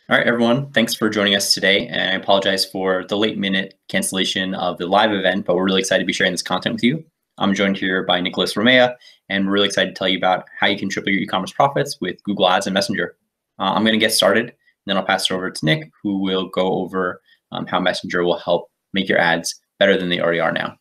All right, everyone, thanks for joining us today. And I apologize for the late minute cancellation of the live event, but we're really excited to be sharing this content with you. I'm joined here by Nicholas Remaya, and we're really excited to tell you about how you can triple your e-commerce profits with Google Ads and Messenger. I'm going to get started, and then I'll pass it over to Nick, who will go over how Messenger will help make your ads better than they already are now.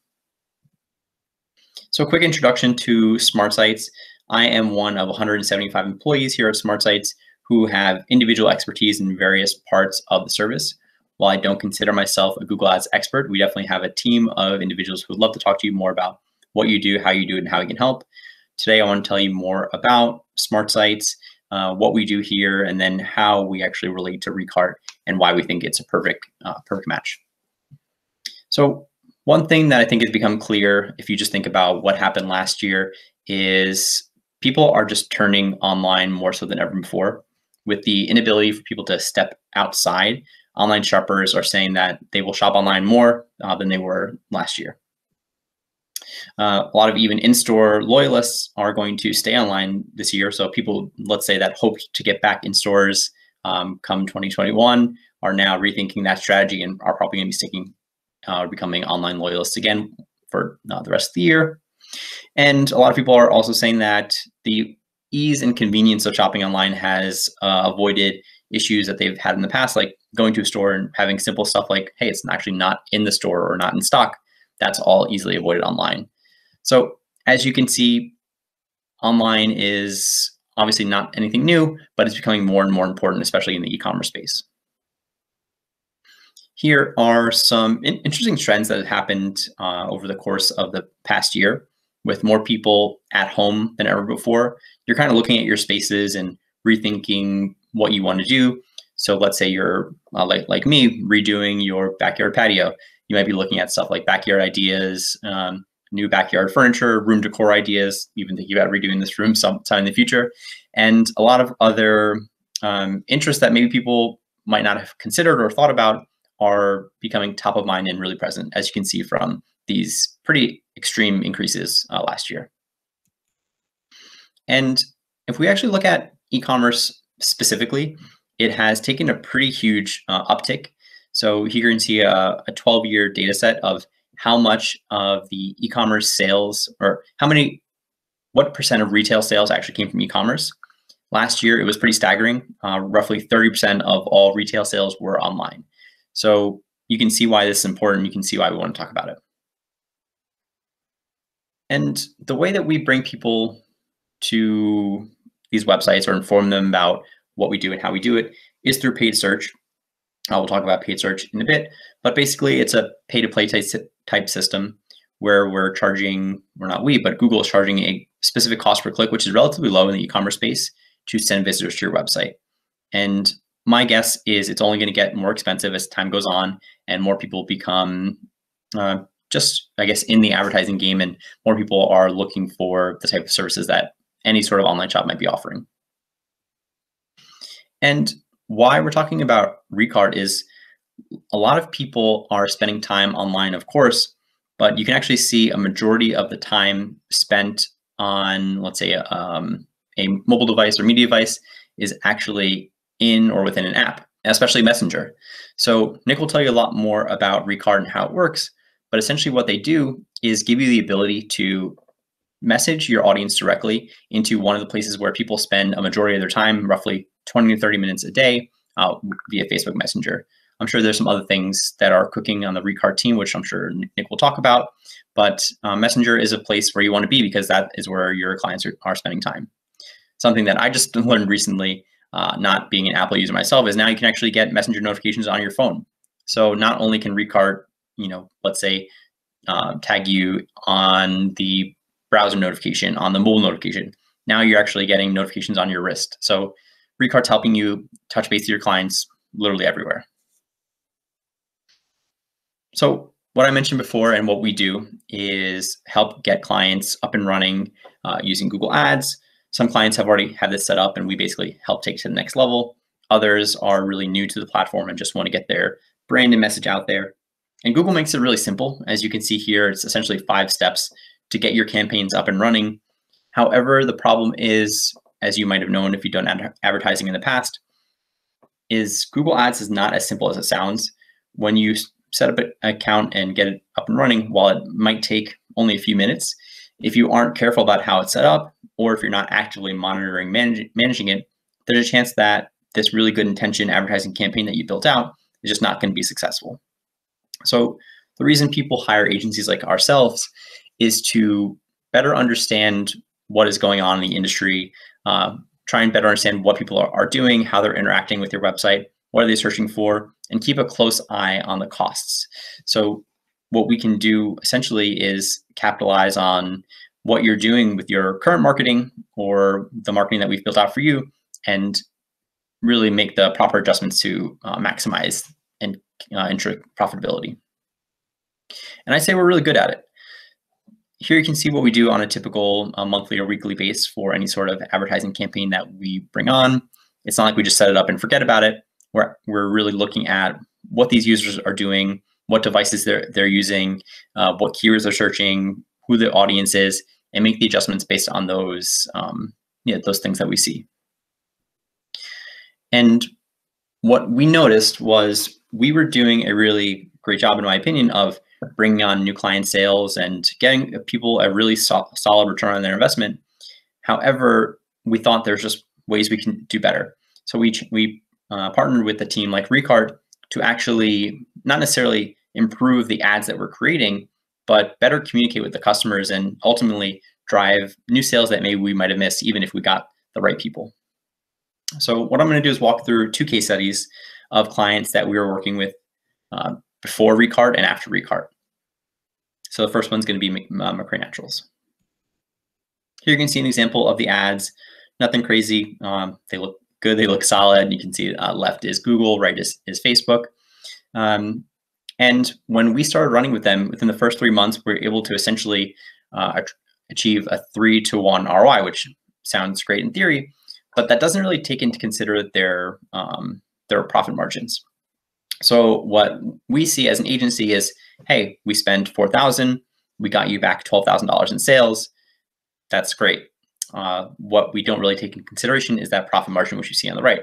So a quick introduction to SmartSites. I am one of 175 employees here at SmartSites who have individual expertise in various parts of the service. While I don't consider myself a Google Ads expert, we definitely have a team of individuals who would love to talk to you more about what you do, how you do it, and how we can help. Today, I want to tell you more about SmartSites, what we do here, and then how we actually relate to Recart and why we think it's a perfect match. So one thing that I think has become clear, if you just think about what happened last year, is people are just turning online more so than ever before. With the inability for people to step outside, online shoppers are saying that they will shop online more than they were last year. A lot of even in-store loyalists are going to stay online this year. So people, let's say, that hoped to get back in stores come 2021 are now rethinking that strategy and are probably going to be sticking becoming online loyalists again for the rest of the year. And a lot of people are also saying that the ease and convenience of shopping online has avoided issues that they've had in the past, like going to a store and having simple stuff like, hey, it's actually not in the store or not in stock. That's all easily avoided online. So as you can see, online is obviously not anything new, but it's becoming more and more important, especially in the e-commerce space. Here are some interesting trends that have happened over the course of the past year. With more people at home than ever before, you're kind of looking at your spaces and rethinking what you want to do. So let's say you're like me, redoing your backyard patio. You might be looking at stuff like backyard ideas, new backyard furniture, room decor ideas, even thinking about redoing this room sometime in the future, and a lot of other interests that maybe people might not have considered or thought about are becoming top of mind and really present, as you can see from these pretty extreme increases last year. And if we actually look at e-commerce specifically, it has taken a pretty huge uptick. So here you can see a 12-year data set of how much of the e-commerce sales, or what percent of retail sales actually came from e-commerce. Last year, it was pretty staggering. Roughly 30% of all retail sales were online. So you can see why this is important. You can see why we want to talk about it. And the way that we bring people to these websites or inform them about what we do and how we do it is through paid search. We'll talk about paid search in a bit, but basically it's a pay-to-play type system where we're charging, but Google is charging a specific cost per click, which is relatively low in the e-commerce space, to send visitors to your website. And my guess is it's only going to get more expensive as time goes on and more people become just, I guess, in the advertising game, and more people are looking for the type of services that any sort of online shop might be offering. And why we're talking about Recart is a lot of people are spending time online, of course, but you can actually see a majority of the time spent on, let's say, a mobile device or media device is actually in or within an app, especially Messenger. So Nick will tell you a lot more about Recart and how it works. But essentially what they do is give you the ability to message your audience directly into one of the places where people spend a majority of their time, roughly 20 to 30 minutes a day, via Facebook Messenger. I'm sure there's some other things that are cooking on the Recart team, which I'm sure Nick will talk about. But Messenger is a place where you want to be because that is where your clients are spending time. Something that I just learned recently, not being an Apple user myself, is now you can actually get Messenger notifications on your phone. So not only can Recart, let's say, tag you on the browser notification, on the mobile notification. Now you're actually getting notifications on your wrist. So Recart's helping you touch base with your clients literally everywhere. So what I mentioned before and what we do is help get clients up and running using Google Ads. Some clients have already had this set up and we basically help take it to the next level. Others are really new to the platform and just want to get their brand and message out there. And Google makes it really simple. As you can see here, it's essentially 5 steps to get your campaigns up and running. However, the problem is, as you might have known if you've done advertising in the past, is Google Ads is not as simple as it sounds. When you set up an account and get it up and running, while it might take only a few minutes, if you aren't careful about how it's set up, or if you're not actively monitoring, managing it, there's a chance that this really good intention advertising campaign that you built out is just not going to be successful. So the reason people hire agencies like ourselves is to better understand what is going on in the industry, try and better understand what people are doing, how they're interacting with your website, what are they searching for, and keep a close eye on the costs. So what we can do essentially is capitalize on what you're doing with your current marketing or the marketing that we've built out for you, and really make the proper adjustments to maximize and ensure profitability. And I say we're really good at it. Here you can see what we do on a typical monthly or weekly base for any sort of advertising campaign that we bring on. It's not like we just set it up and forget about it. We're really looking at what these users are doing, what devices they're using, what keywords they're searching, who the audience is, and make the adjustments based on those those things that we see. And what we noticed was we were doing a really great job, in my opinion, of bringing on new client sales and getting people a really solid return on their investment. However, we thought there's just ways we can do better. So we partnered with a team like Recart to actually not necessarily improve the ads that we're creating, but better communicate with the customers and ultimately drive new sales that maybe we might have missed even if we got the right people. So what I'm going to do is walk through 2 case studies of clients that we were working with before Recart and after Recart. So the first one's going to be McRae Naturals. Here you can see an example of the ads. Nothing crazy. They look good. They look solid. You can see left is Google, right is Facebook. And when we started running with them, within the first 3 months, we were able to essentially achieve a 3-to-1 ROI, which sounds great in theory, but that doesn't really take into consider their profit margins. So what we see as an agency is, hey, we spent $4,000, we got you back $12,000 in sales. That's great. What we don't really take into consideration is that profit margin, which you see on the right.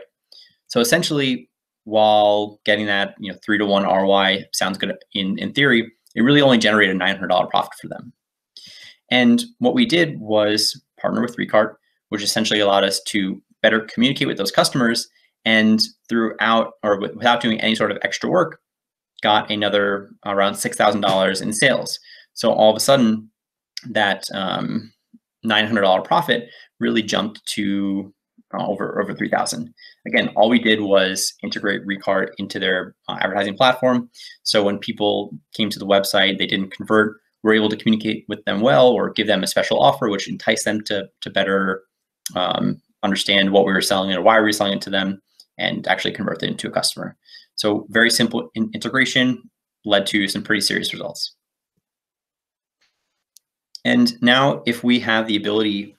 So essentially, while getting that 3-to-1 ROI sounds good in theory, it really only generated a $900 profit for them. And what we did was partner with Recart, which essentially allowed us to better communicate with those customers, and without doing any sort of extra work, got another around $6,000 in sales. So all of a sudden, that $900 profit really jumped to over $3,000. Again, all we did was integrate Recart into their advertising platform. So when people came to the website, they didn't convert, we're able to communicate with them well or give them a special offer, which enticed them to better understand what we were selling and why we were selling it to them, and actually convert it into a customer. So very simple integration led to some pretty serious results. And now if we have the ability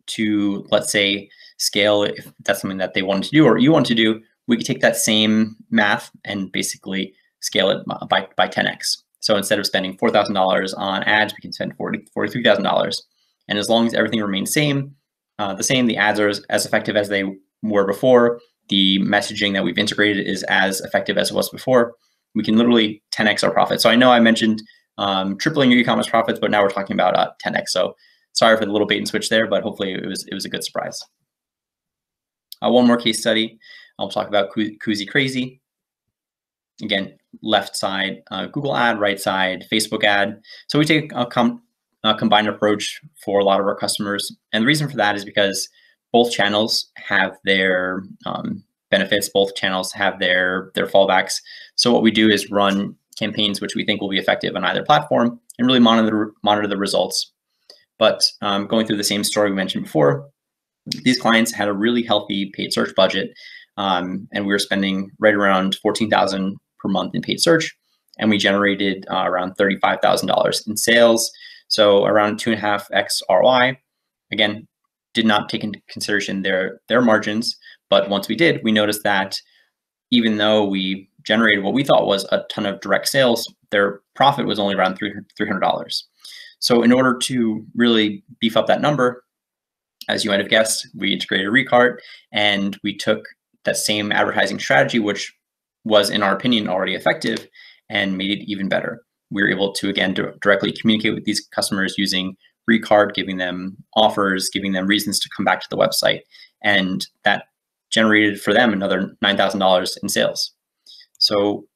to, let's say, scale, if that's something that they wanted to do or you want to do, we could take that same math and basically scale it by 10x. So instead of spending $4,000 on ads, we can spend $43,000. And as long as everything remains the ads are as effective as they were before, the messaging that we've integrated is as effective as it was before, we can literally 10x our profit. So I know I mentioned tripling your e-commerce profits, but now we're talking about 10x. So sorry for the little bait and switch there, but hopefully it was a good surprise. One more case study. I'll talk about Koozie Crazy. Again, left side Google ad, right side Facebook ad. So we take a combined approach for a lot of our customers, and the reason for that is because both channels have their benefits. Both channels have their fallbacks. So what we do is run campaigns which we think will be effective on either platform and really monitor the results. But going through the same story we mentioned before, these clients had a really healthy paid search budget, and we were spending right around $14,000 per month in paid search, and we generated around $35,000 in sales. So around 2.5x ROI. Again, did not take into consideration their margins, but once we did, we noticed that even though we generated what we thought was a ton of direct sales, their profit was only around $300. So in order to really beef up that number, as you might have guessed, we integrated Recart, and we took that same advertising strategy, which was, in our opinion, already effective, and made it even better. We were able to, again, directly communicate with these customers using Recart, giving them offers, giving them reasons to come back to the website. And that generated for them another $9,000 in sales. So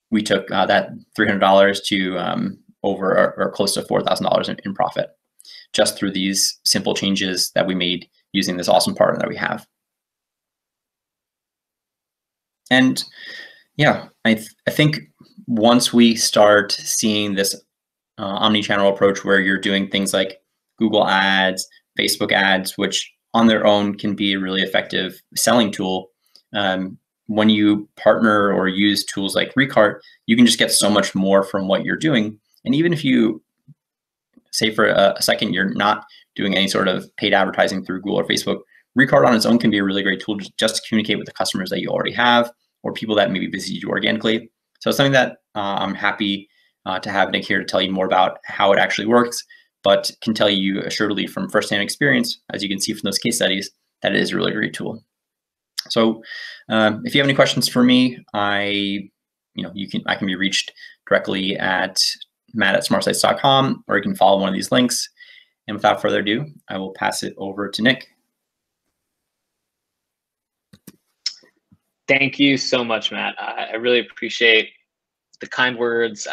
we took that $300 to over or close to $4,000 in profit, just through these simple changes that we made using this awesome partner that we have. And yeah, I think once we start seeing this omni-channel approach where you're doing things like Google ads, Facebook ads, which on their own can be a really effective selling tool, when you partner or use tools like Recart, you can just get so much more from what you're doing. And even if you say for a second you're not doing any sort of paid advertising through Google or Facebook, Recart on its own can be a really great tool just to communicate with the customers that you already have or people that maybe visit you organically. So it's something that I'm happy to have Nick here to tell you more about how it actually works, but can tell you assuredly from firsthand experience, as you can see from those case studies, that it is a really great tool. So if you have any questions for me, I can be reached directly at matt@smartsites.com, or you can follow one of these links. And without further ado, I will pass it over to Nick. Thank you so much, Matt. I really appreciate the kind words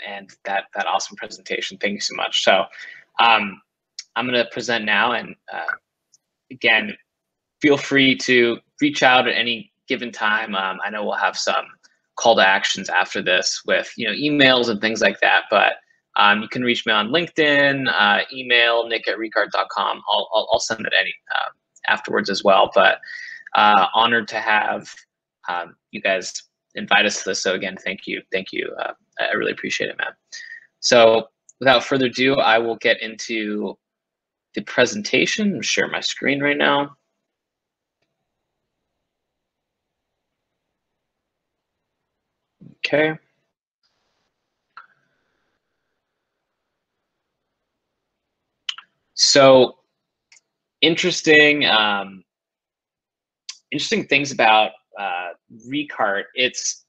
and that awesome presentation. Thank you so much. So I'm going to present now, and again, feel free to reach out at any given time. I know we'll have some call to actions after this with emails and things like that, but you can reach me on LinkedIn, email nick@recart.com. I'll send it afterwards as well. But honored to have you guys invite us to this. So again, thank you. I really appreciate it, man. So without further ado, I will get into the presentation. I'll share my screen right now. Okay. So interesting things about Recart. If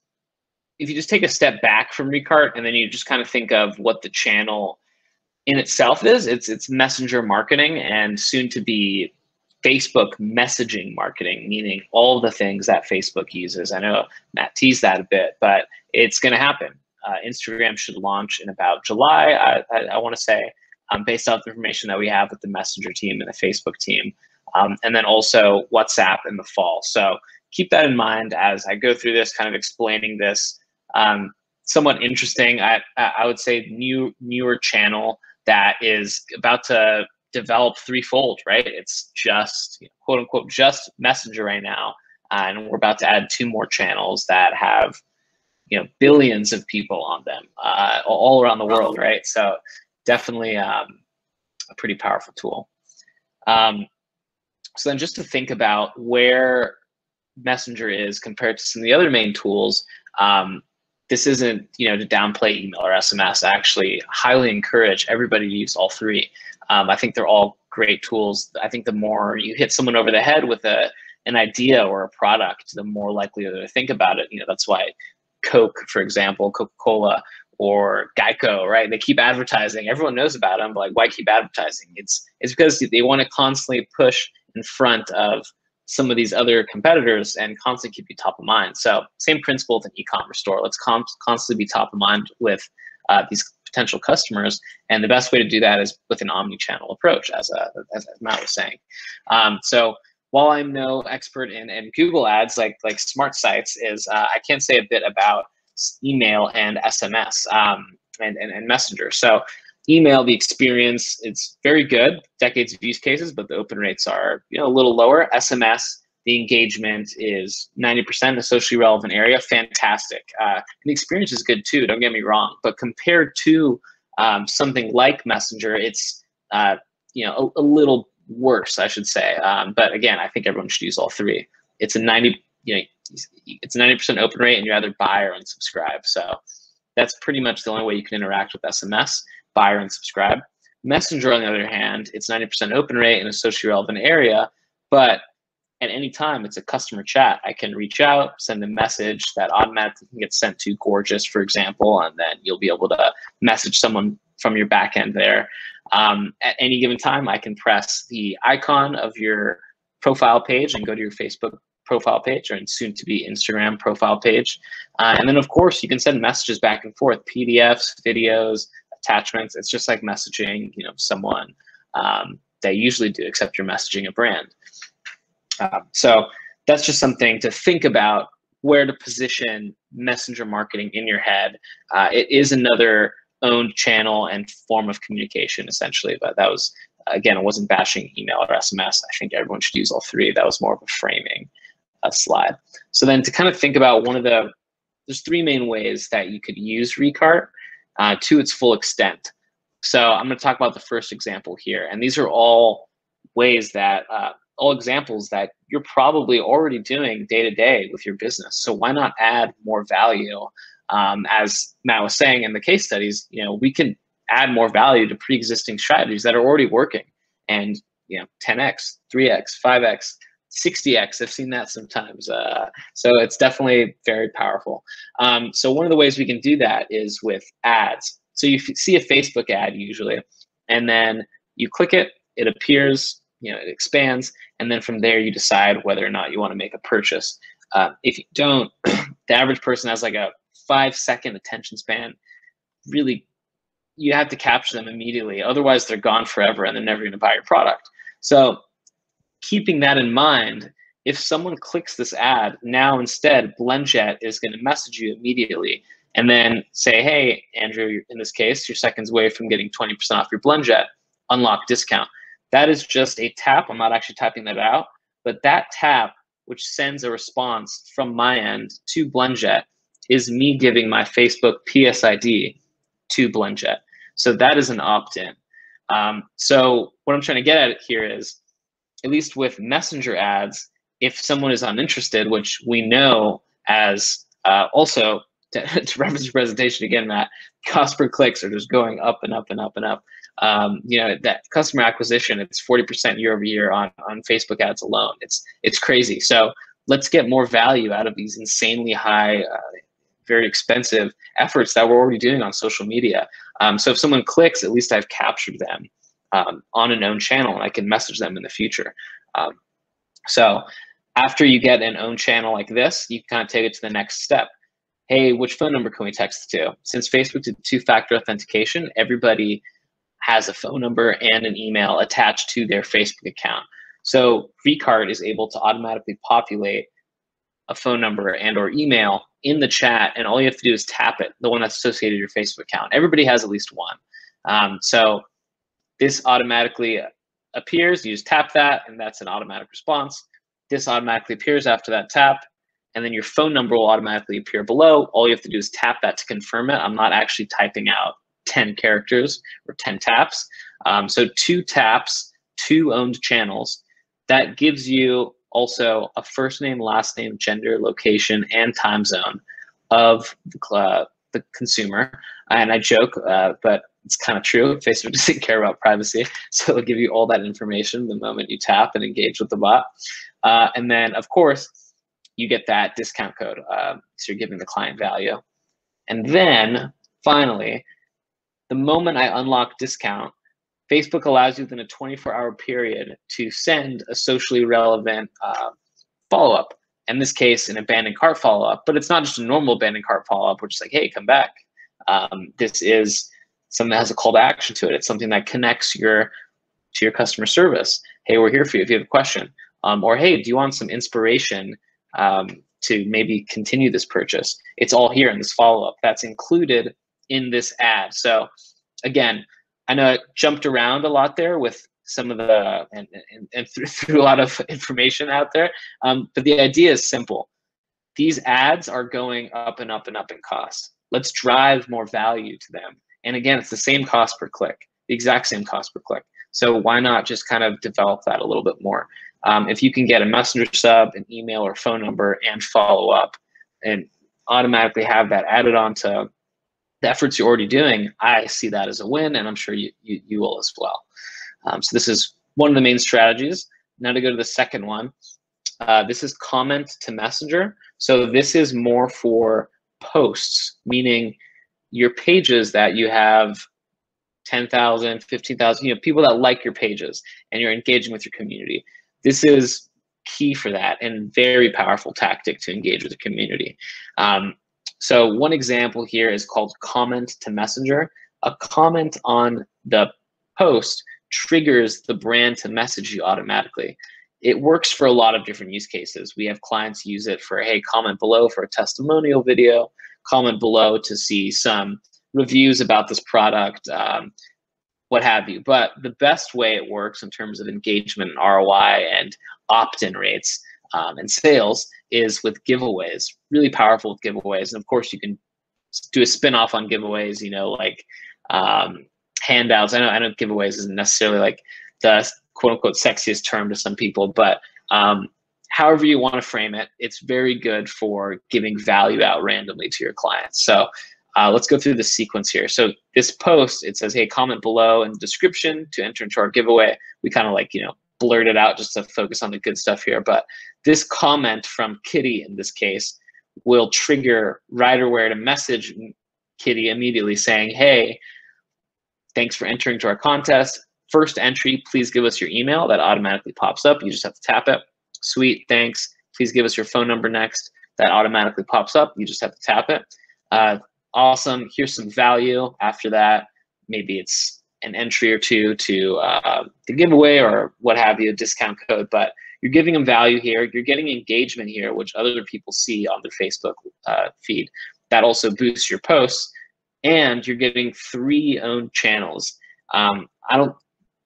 you just take a step back from Recart and then you just kind of think of what the channel in itself is, it's messenger marketing and soon to be Facebook messaging marketing, meaning all the things that Facebook uses. I know Matt teased that a bit, but it's going to happen. Instagram should launch in about July, I want to say, based off the information that we have with the Messenger team and the Facebook team, and then also WhatsApp in the fall. So keep that in mind as I go through this, kind of explaining this somewhat interesting, I would say newer channel that is about to develop threefold, right? It's just quote unquote just Messenger right now, and we're about to add 2 more channels that have billions of people on them all around the world, right? So definitely a pretty powerful tool. So then just to think about where Messenger is compared to some of the other main tools, this isn't to downplay email or SMS. I actually highly encourage everybody to use all 3. I think they're all great tools. I think the more you hit someone over the head with an idea or a product, the more likely they're to think about it. That's why Coke, for example, Coca-Cola or Geico, right? They keep advertising. Everyone knows about them, but like, why keep advertising? It's because they want to constantly push in front of some of these other competitors and constantly keep you top of mind. So same principle with an e-commerce store. Let's constantly be top of mind with these potential customers. And the best way to do that is with an omni-channel approach, as Matt was saying. So while I'm no expert in Google ads like SmartSites is, I can say a bit about email and SMS and Messenger. So email, the experience, it's very good, decades of use cases, but the open rates are a little lower. SMS, the engagement is 90% in a socially relevant area, fantastic. And the experience is good too, don't get me wrong, but compared to something like Messenger, it's a little worse, I should say. But again, I think everyone should use all 3. It's a 90% open rate, and you either buy or unsubscribe. So that's pretty much the only way you can interact with SMS. Buy or unsubscribe. Messenger, on the other hand, it's 90% open rate in a socially relevant area, but at any time, it's a customer chat. I can reach out, send a message that automatically gets sent to Gorgeous, for example, and then you'll be able to message someone from your backend there. At any given time, I can press the icon of your profile page and go to your Facebook profile page, or soon to be Instagram profile page. And then of course you can send messages back and forth, PDFs, videos, attachments. It's just like messaging, someone that you usually do, except you're messaging a brand. So that's just something to think about, where to position messenger marketing in your head. It is another owned channel and form of communication, essentially. But that was, again, I wasn't bashing email or SMS. I think everyone should use all three. That was more of a framing slide. So then to kind of think about there's three main ways that you could use Recart to its full extent. So I'm going to talk about the first example here. And these are all ways that, all examples that you're probably already doing day to day with your business. So why not add more value? As Matt was saying in the case studies, we can add more value to pre-existing strategies that are already working. And 10x, 3x, 5x, 60x, I've seen that sometimes. So it's definitely very powerful. So one of the ways we can do that is with ads. So you see a Facebook ad usually, and then you click it, it appears, it expands, and then from there you decide whether or not you want to make a purchase. If you don't, the average person has like a 5-second attention span. Really, you have to capture them immediately. Otherwise, they're gone forever and they're never going to buy your product. So keeping that in mind, if someone clicks this ad, now instead, BlendJet is going to message you immediately and then say, hey, Andrew, in this case, you're seconds away from getting 20% off your BlendJet unlock discount. That is just a tap. I'm not actually typing that out, but that tap, which sends a response from my end to BlendJet, is me giving my Facebook PSID to BlendJet. So that is an opt-in. So what I'm trying to get at here is, at least with Messenger ads, if someone is uninterested, which we know as also, to reference your presentation again, Matt, cost per clicks are just going up and up and up and up. That customer acquisition, it's 40% year over year on Facebook ads alone. It's crazy. So let's get more value out of these insanely high, very expensive efforts that we're already doing on social media. So if someone clicks, at least I've captured them on a known channel, and I can message them in the future. So after you get an own channel like this, you kind of take it to the next step. Hey, which phone number can we text to? Since Facebook did two-factor authentication, everybody has a phone number and an email attached to their Facebook account. So Recart is able to automatically populate a phone number and or email in the chat, and all you have to do is tap it, the one that's associated with your Facebook account. Everybody has at least one. So this automatically appears, you just tap that, and that's an automatic response. This automatically appears after that tap, and then your phone number will automatically appear below. All you have to do is tap that to confirm it. I'm not actually typing out 10 characters or 10 taps. So 2 taps, 2 owned channels. That gives you also a first name, last name, gender, location, and time zone of the consumer. And I joke, but it's kind of true. Facebook doesn't care about privacy, so it'll give you all that information the moment you tap and engage with the bot. And then, of course, you get that discount code. So you're giving the client value. And then, finally, the moment I unlock discount, Facebook allows you within a 24-hour period to send a socially relevant follow-up. In this case, an abandoned cart follow-up, but it's not just a normal abandoned cart follow-up. We're just like, hey, come back. This is something that has a call to action to it. It's something that connects to your customer service. Hey, we're here for you if you have a question. Or hey, do you want some inspiration to maybe continue this purchase? It's all here in this follow-up. That's included in this ad. So again, I know I jumped around a lot there with some of the, and threw a lot of information out there, but the idea is simple. These ads are going up and up and up in cost. Let's drive more value to them. And again, it's the same cost per click, the exact same cost per click. So why not just kind of develop that a little bit more? If you can get a messenger sub, an email or phone number, and follow up, and automatically have that added on to the efforts you're already doing, I see that as a win, and I'm sure you will as well. So this is one of the main strategies. Now to go to the second one, This is comment to messenger. So this is more for posts, meaning your pages that you have 10,000, 15,000, people that like your pages and you're engaging with your community. This is key for that and very powerful tactic to engage with the community. So one example here is called comment to messenger. A comment on the post triggers the brand to message you automatically. It works for a lot of different use cases. We have clients use it for, hey, comment below for a testimonial video, comment below to see some reviews about this product, what have you. But the best way it works in terms of engagement and ROI and opt-in rates and sales is with giveaways, really powerful giveaways. And of course, you can do a spin-off on giveaways, like handouts. I know giveaways isn't necessarily like the quote unquote sexiest term to some people, but however you want to frame it, it's very good for giving value out randomly to your clients. So let's go through the sequence here. So this post, it says, hey, comment below in the description to enter into our giveaway. We kind of blurt it out just to focus on the good stuff here. But this comment from Kitty in this case will trigger Riderware to message Kitty immediately saying, hey, thanks for entering to our contest. First entry, please give us your email. That automatically pops up. You just have to tap it. Sweet, thanks. Please give us your phone number next. That automatically pops up. You just have to tap it. Awesome. Here's some value. After that, maybe it's an entry or two to the giveaway or what have you, a discount code. But you're giving them value here. You're getting engagement here, which other people see on their Facebook feed. That also boosts your posts. And you're getting 3 owned channels. I don't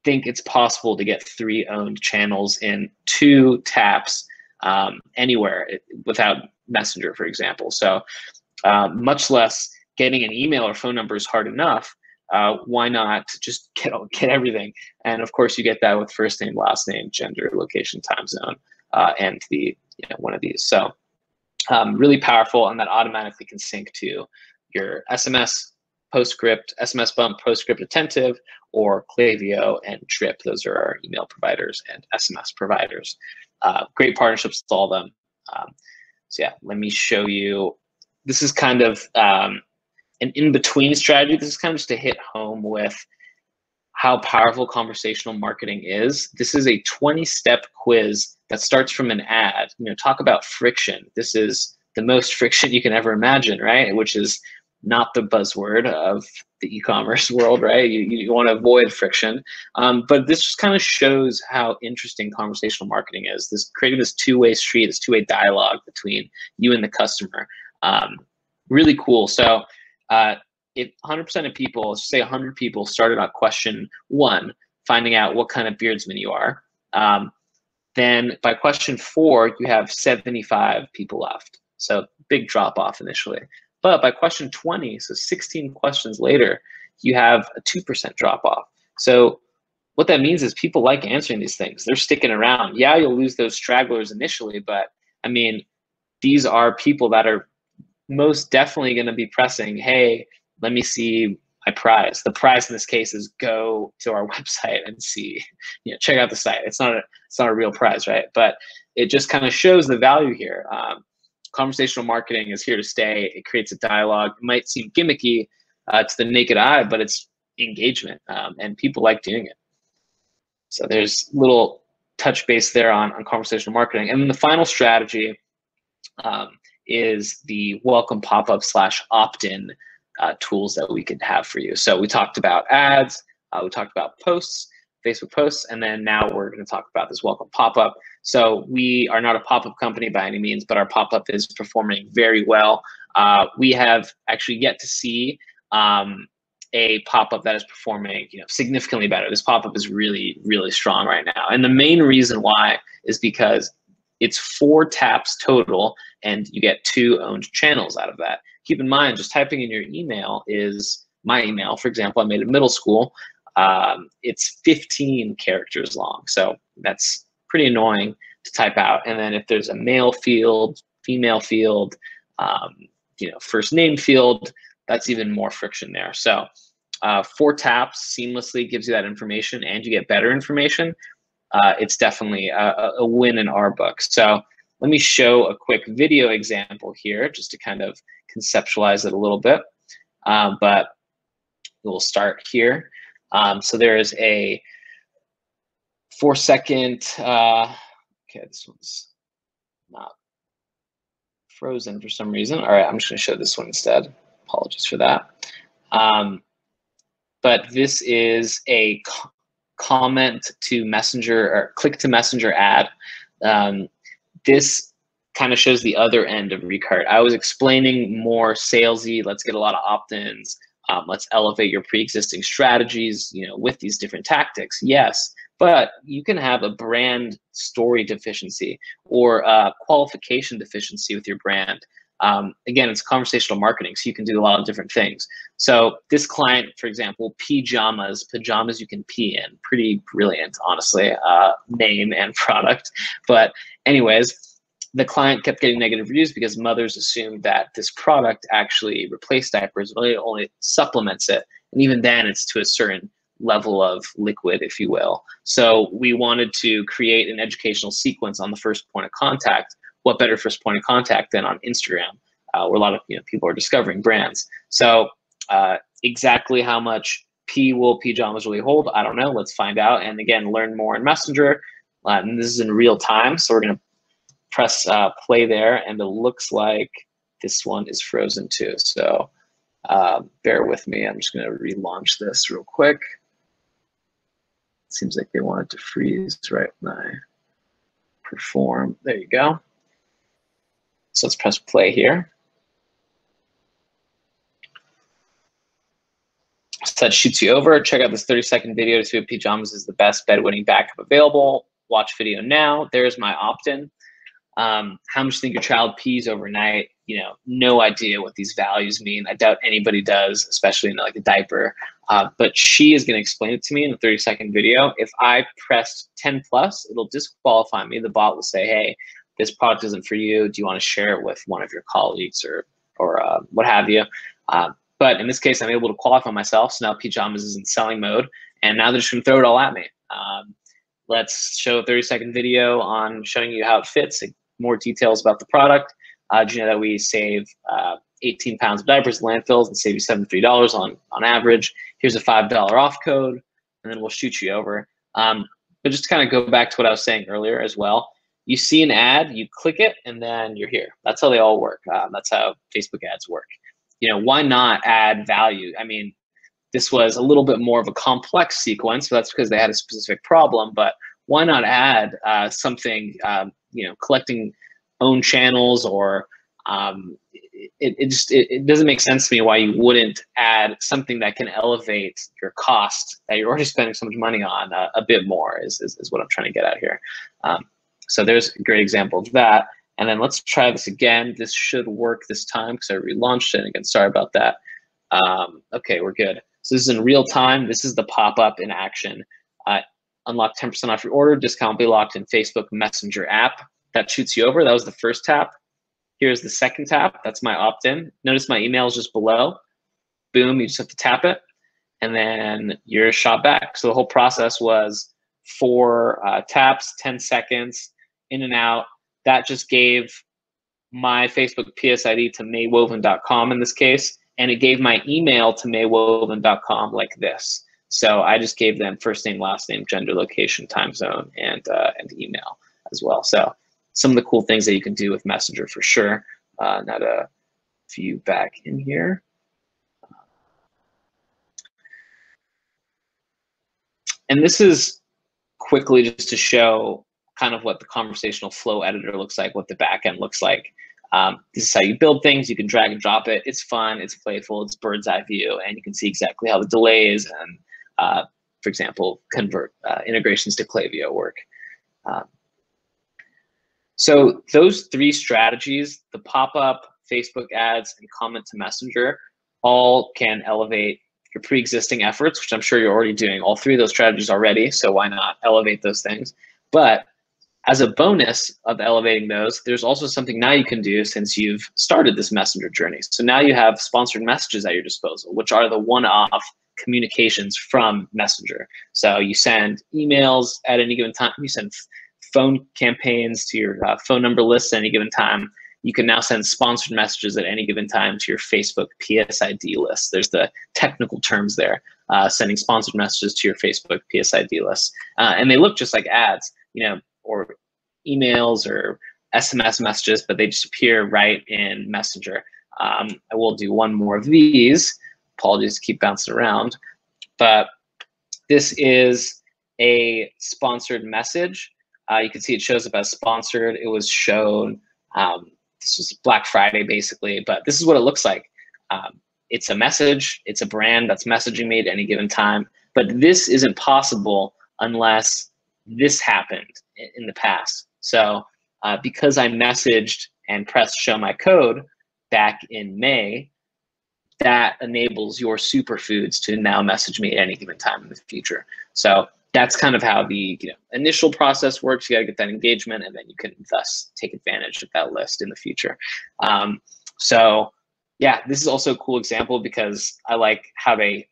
think it's possible to get 3 owned channels in 2 taps anywhere without Messenger, for example. So much less getting an email or phone number is hard enough. Why not just get everything? And of course, you get that with first name, last name, gender, location, time zone, and the one of these. So really powerful, and that automatically can sync to your SMS PostScript, SMS Bump, PostScript Attentive, or Klaviyo and Trip. Those are our email providers and SMS providers. Great partnerships with all of them. So yeah, let me show you. This is kind of an in-between strategy. This is kind of just to hit home with how powerful conversational marketing is. This is a 20-step quiz that starts from an ad. Talk about friction. This is the most friction you can ever imagine, right? Which is not the buzzword of the e-commerce world, right? You want to avoid friction. But this just kind of shows how interesting conversational marketing is. Creating this two-way street, this two-way dialogue between you and the customer. Really cool. So if 100% of people, let's say 100 people started on question 1, finding out what kind of beardsman you are, then by question 4, you have 75 people left. So big drop off initially. But by question 20, so 16 questions later, you have a 2% drop off. So what that means is people like answering these things. They're sticking around. Yeah, you'll lose those stragglers initially, but I mean, these are people that are most definitely going to be pressing, hey, let me see my prize. The prize in this case is go to our website and see, check out the site. It's not a real prize, right? But it just kind of shows the value here. Conversational marketing is here to stay. It creates a dialogue. It might seem gimmicky to the naked eye, but it's engagement, and people like doing it. So there's little touch base there on conversational marketing. And then the final strategy is the welcome pop-up / opt-in tools that we can have for you. So we talked about ads, we talked about posts, Facebook posts, and then now we're going to talk about this welcome pop-up. So we are not a pop-up company by any means, but our pop-up is performing very well. We have actually yet to see a pop-up that is performing significantly better. This pop-up is really, really strong right now. And the main reason why is because it's 4 taps total, and you get 2 owned channels out of that. Keep in mind, just typing in your email is my email. For example, I made it middle school. It's 15 characters long. So that's pretty annoying to type out. And then if there's a male field, female field, first name field, that's even more friction there. So 4 taps seamlessly gives you that information, and you get better information. it's definitely a win in our book. So let me show a quick video example here just to kind of conceptualize it a little bit. But we'll start here. So there is a 4-second, okay, this one's not frozen for some reason. All right, I'm just gonna show this one instead. Apologies for that. But this is a comment to Messenger or click to Messenger ad. This kind of shows the other end of Recart. I was explaining more salesy, let's get a lot of opt-ins, let's elevate your pre-existing strategies, you know, with these different tactics. Yes, but you can have a brand story deficiency or a qualification deficiency with your brand. Again, it's conversational marketing, so you can do a lot of different things. So this client, for example, pajamas you can pee in. Pretty brilliant, honestly, name and product. But anyways, the client kept getting negative reviews because mothers assumed that this product actually replaced diapers, only supplements it. And even then, it's to a certain level of liquid, if you will. So we wanted to create an educational sequence on the first point of contact. What better first point of contact than on Instagram, where a lot of people are discovering brands. So exactly how much P will pajamas really hold, I don't know. Let's find out. And again, learn more in Messenger. And this is in real time, so we're going to press play there, and it looks like this one is frozen too. So bear with me. I'm just going to relaunch this real quick. It seems like they want it to freeze right when I perform. There you go. So let's press play here. So that shoots you over. Check out this 30-second video to see if pajamas is the best bedwetting backup available. Watch video now. There's my opt-in. How much do you think your child pees overnight? No idea what these values mean. I doubt anybody does, especially in like a diaper. But she is going to explain it to me in a 30-second video. If I pressed 10+, it'll disqualify me. The bot will say, hey, this product isn't for you. Do you want to share it with one of your colleagues or what have you? But in this case, I'm able to qualify myself. So now pajamas is in selling mode, and now they're just going to throw it all at me. Let's show a 30-second video on showing you how it fits, more details about the product. Do you know that we save 18 pounds of diapers in landfills and save you $73 on average? Here's a $5 off code, and then we'll shoot you over. But just to kind of go back to what I was saying earlier as well, you see an ad, you click it, and then you're here. That's how they all work. That's how Facebook ads work. Why not add value? I mean, this was a little bit more of a complex sequence, but that's because they had a specific problem. But why not add something, collecting own channels, or it doesn't make sense to me why you wouldn't add something that can elevate your cost that you're already spending so much money on a bit more is what I'm trying to get at here. So there's a great example of that. And then let's try this again. This should work this time because I relaunched it. And again, sorry about that. Okay, we're good. So this is in real time. This is the pop-up in action. Unlock 10% off your order. Discount will be locked in Facebook Messenger app. That shoots you over. That was the first tap. Here's the second tap. That's my opt-in. Notice my email is just below. Boom, you just have to tap it. And then you're shot back. So the whole process was 4 taps, 10 seconds, in and out. That just gave my Facebook PSID to maywoven.com in this case, and it gave my email to maywoven.com like this. So I just gave them first name, last name, gender, location, time zone, and email as well. So some of the cool things that you can do with Messenger for sure. Now to view back in here. And this is quickly just to show kind of what the conversational flow editor looks like, what the backend looks like. This is how you build things. You can drag and drop it. It's fun, it's playful, it's bird's eye view, and you can see exactly how the delays and, for example, convert integrations to Klaviyo work. So those 3 strategies, the pop-up, Facebook ads, and comment to Messenger, all can elevate your pre-existing efforts, which I'm sure you're already doing all 3 of those strategies already, so why not elevate those things? But as a bonus of elevating those, there's also something now you can do since you've started this Messenger journey. So now you have sponsored messages at your disposal, which are the one-off communications from Messenger. So you send emails at any given time. You send phone campaigns to your phone number lists at any given time. You can now send sponsored messages at any given time to your Facebook PSID list. There's the technical terms there, sending sponsored messages to your Facebook PSID list. And they look just like ads, or emails or SMS messages, but they just appear right in Messenger. I will do one more of these. Apologies to keep bouncing around, but this is a sponsored message. You can see it shows up as sponsored. It was shown, this was Black Friday basically, but this is what it looks like. It's a message, it's a brand that's messaging me at any given time, but this isn't possible unless this happened in the past. So because I messaged and pressed show my code back in May, that enables your superfoods to now message me at any given time in the future. So that's kind of how the initial process works. You got to get that engagement, and then you can thus take advantage of that list in the future. So yeah, this is also a cool example because I like how they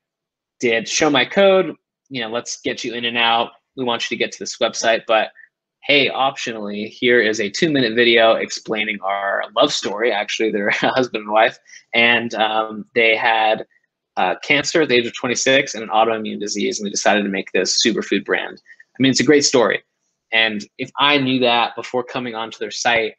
did show my code. Let's get you in and out. We want you to get to this website, but hey, optionally, here is a 2-minute video explaining our love story. Actually, they're husband and wife, and they had cancer at the age of 26 and an autoimmune disease, and they decided to make this superfood brand. I mean, it's a great story. And if I knew that before coming onto their site,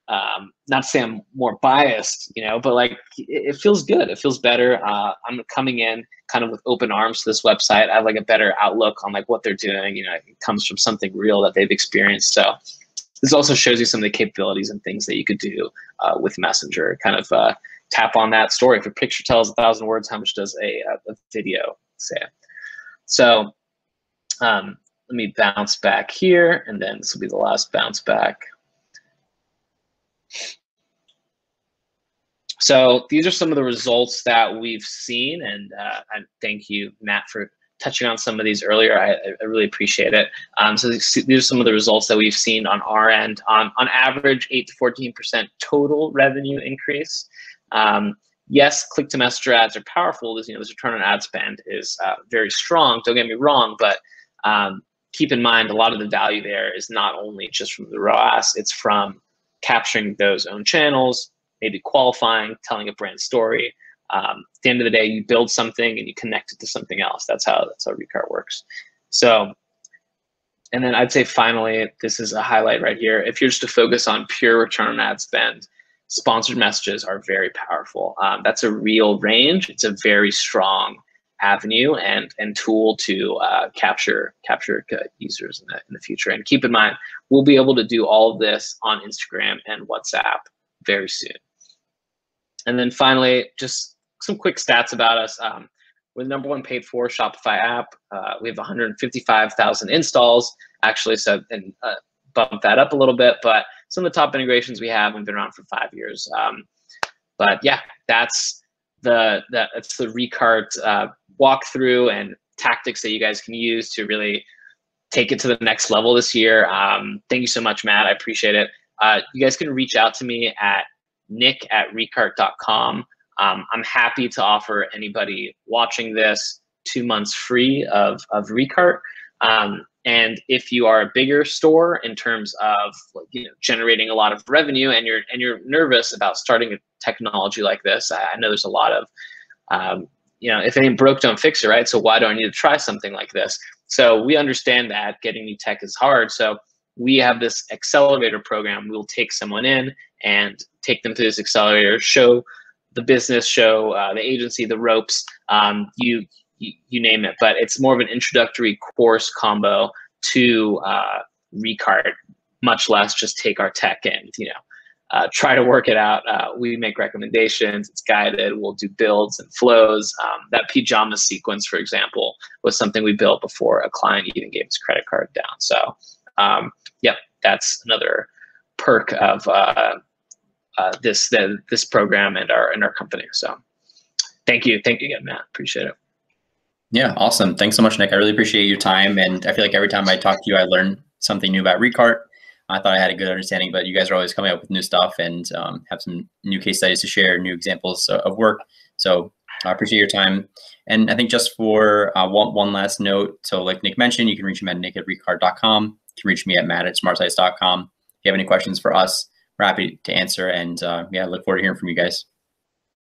not to say I'm more biased, but like it feels good. It feels better. I'm coming in kind of with open arms to this website. I have like a better outlook on like what they're doing. It comes from something real that they've experienced. So this also shows you some of the capabilities and things that you could do with Messenger. Kind of tap on that story. If a picture tells 1,000 words, how much does a video say? So let me bounce back here, and then this will be the last bounce back. So these are some of the results that we've seen, and thank you, Matt, for touching on some of these earlier. I really appreciate it. So these are some of the results that we've seen on our end. On average, 8 to 14% total revenue increase. Yes, click-to-messenger ads are powerful. This return on ad spend is very strong. Don't get me wrong, but keep in mind a lot of the value there is not only just from the ROAS, it's from capturing those own channels, maybe qualifying, telling a brand story. At the end of the day, you build something and you connect it to something else. That's how Recart works. So, and then I'd say finally, this is a highlight right here. If you're just to focus on pure return on ad spend, sponsored messages are very powerful. That's a real range. It's a very strong avenue and tool to capture users in the future. And keep in mind, we'll be able to do all of this on Instagram and WhatsApp very soon. And then finally, just some quick stats about us. We're the #1 paid for Shopify app. We have 155,000 installs, actually, so and bump that up a little bit. But some of the top integrations we have, we've been around for 5 years. But yeah, that's the Recart walkthrough and tactics that you guys can use to really take it to the next level this year. Thank you so much, Matt. I appreciate it. You guys can reach out to me at nick@recart.com. I'm happy to offer anybody watching this 2 months free of Recart. And if you are a bigger store in terms of generating a lot of revenue, and you're nervous about starting a technology like this, I know there's a lot of if it ain't broke, don't fix it, right? So why do I need to try something like this? So we understand that getting new tech is hard. So we have this accelerator program. We'll take someone in and take them through this accelerator, show the business, show the agency the ropes, you name it. But it's more of an introductory course combo to Recart, much less just take our tech and try to work it out. We make recommendations. It's guided. We'll do builds and flows. That pajama sequence, for example, was something we built before a client even gave his credit card down. So yep, that's another perk of this program and our company. So thank you again, Matt. Appreciate it. Yeah, awesome. Thanks so much, Nick. I really appreciate your time, and I feel like every time I talk to you, I learn something new about Recart. I thought I had a good understanding, but you guys are always coming up with new stuff and have some new case studies to share, new examples of work. So I appreciate your time. And I think just for one last note, so like Nick mentioned, you can reach him at nick@recart.com. You can reach me at matt@smartsites.com. If you have any questions for us, we're happy to answer. And yeah, look forward to hearing from you guys.